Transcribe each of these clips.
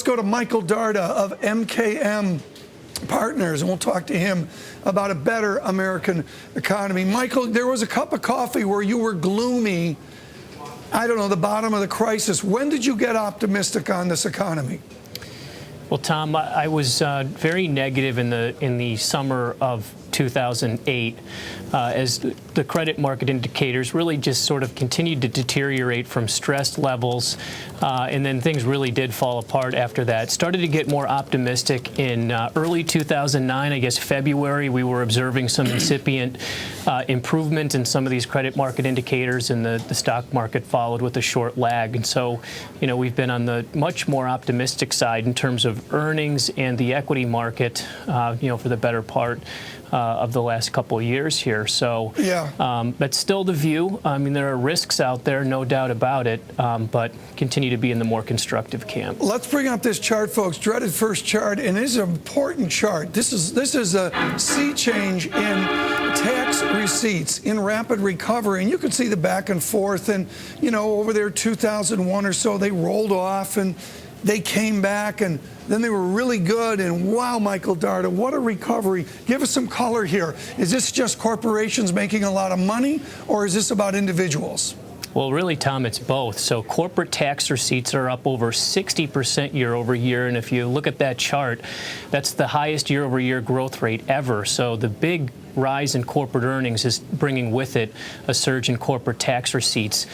let's go to Michael Darda of MKM Partners, and we'll talk to him about a better American economy. Michael, there was a cup of coffee where you were gloomy, I don't know, the bottom of the crisis. When did you get optimistic on this economy? Well, Tom, I was very negative in the summer of 2008 as the credit market indicators really just sort of continued to deteriorate from stressed levels, and then things really did fall apart after that. Started to get more optimistic in early 2009, I guess February. We were observing some incipient improvement in some of these credit market indicators, and the stock market followed with a short lag. And so, we've been on the much more optimistic side in terms of earnings and the equity market, for the better part of the last couple of years here. So that's still the view. I mean, there are risks out there, no doubt about it, but continue to be in the more constructive camp. Let's bring up this chart, folks. Dreaded first chart, and it is an important chart. This is a sea change in tax receipts in rapid recovery, and you can see the back and forth. And over there, 2001 or so, they rolled off and they came back, and then they were really good. And wow, Michael Darda, what a recovery. Give us some color here. Is this just corporations making a lot of money, or is this about individuals? Well, really, Tom, it's both. So corporate tax receipts are up over 60% year over year. And if you look at that chart, that's the highest year over year growth rate ever. So the big rise in corporate earnings is bringing with it a surge in corporate tax receipts.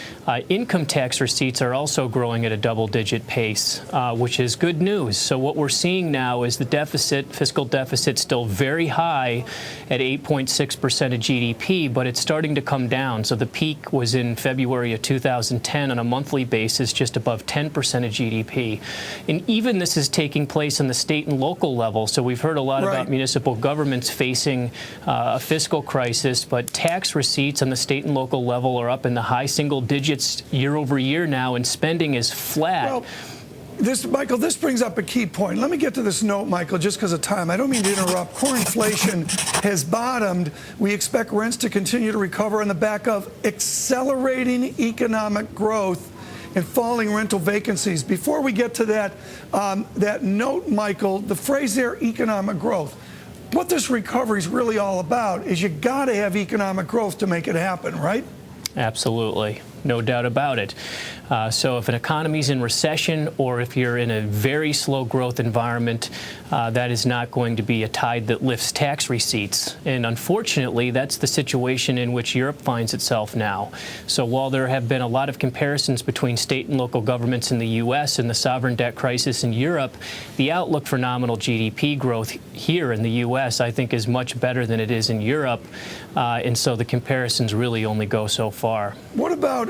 Income tax receipts are also growing at a double-digit pace, which is good news. So what we're seeing now is the fiscal deficit, still very high at 8.6% of GDP, but it's starting to come down. So the peak was in February of 2010 on a monthly basis, just above 10% of GDP. And even this is taking place on the state and local level. So we've heard a lot about municipal governments facing a fiscal crisis, but tax receipts on the state and local level are up in the high single digits year over year now, and spending is flat. Well, Michael, this brings up a key point. Let me get to this note, Michael, just because of time. I don't mean to interrupt. Core inflation has bottomed. We expect rents to continue to recover on the back of accelerating economic growth and falling rental vacancies. Before we get to that note, Michael, the phrase there, economic growth. What this recovery is really all about is you got to have economic growth to make it happen, right? Absolutely. No doubt about it. So if an economy's in recession, or if you're in a very slow growth environment, that is not going to be a tide that lifts tax receipts. And unfortunately, that's the situation in which Europe finds itself now. So while there have been a lot of comparisons between state and local governments in the U.S. and the sovereign debt crisis in Europe, the outlook for nominal GDP growth here in the U.S., I think, is much better than it is in Europe. And so the comparisons really only go so far. What about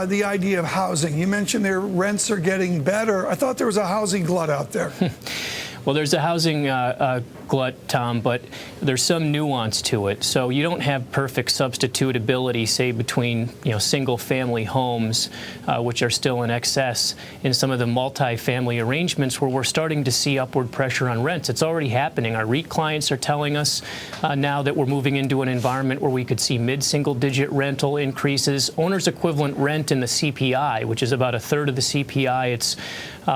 the idea of housing? You mentioned their rents are getting better. I thought there was a housing glut out there. Well, there's a housing glut, Tom, but there's some nuance to it. So you don't have perfect substitutability, say, between single-family homes, which are still in excess, in some of the multi-family arrangements where we're starting to see upward pressure on rents. It's already happening. Our REIT clients are telling us now that we're moving into an environment where we could see mid-single-digit rental increases. Owner's equivalent rent in the CPI, which is about a third of the CPI, it's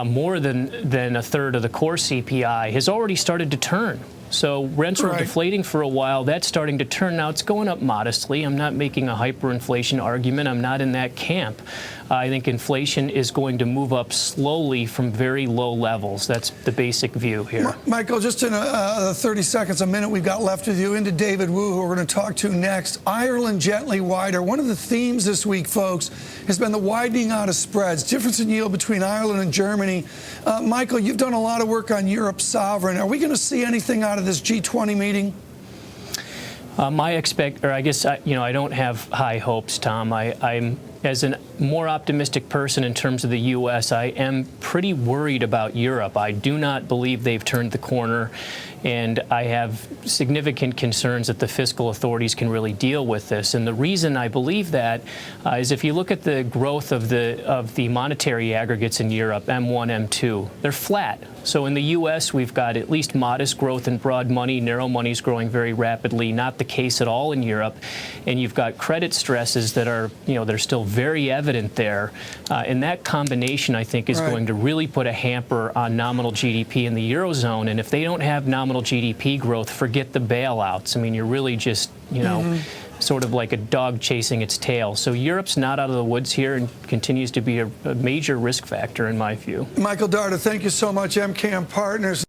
more than a third of the core CPI, has already started to turn. So rents were deflating for a while. That's starting to turn now. It's going up modestly. I'm not making a hyperinflation argument. I'm not in that camp. I think inflation is going to move up slowly from very low levels. That's the basic view here. Michael, just in 30 seconds, a minute we've got left with you, into David Wu, who we're going to talk to next. Ireland gently wider. One of the themes this week, folks, has been the widening out of spreads, difference in yield between Ireland and Germany. Michael, you've done a lot of work on Europe's sovereign. Are we going to see anything out of this G20 meeting? I don't have high hopes, Tom. I'm as a more optimistic person in terms of the U.S., I am pretty worried about Europe. I do not believe they've turned the corner, and I have significant concerns that the fiscal authorities can really deal with this. And the reason I believe that is if you look at the growth of the monetary aggregates in Europe, M1, M2, they're flat. So in the U.S., we've got at least modest growth in broad money. Narrow money is growing very rapidly. Not the case at all in Europe. And you've got credit stresses that are, they're still very evident there. And that combination, I think, is going to really put a hamper on nominal GDP in the Eurozone. And if they don't have nominal GDP growth, forget the bailouts. I mean, you're really just, you know, sort of like a dog chasing its tail. So Europe's not out of the woods here and continues to be a major risk factor in my view. Michael Darda, thank you so much, MKM Partners.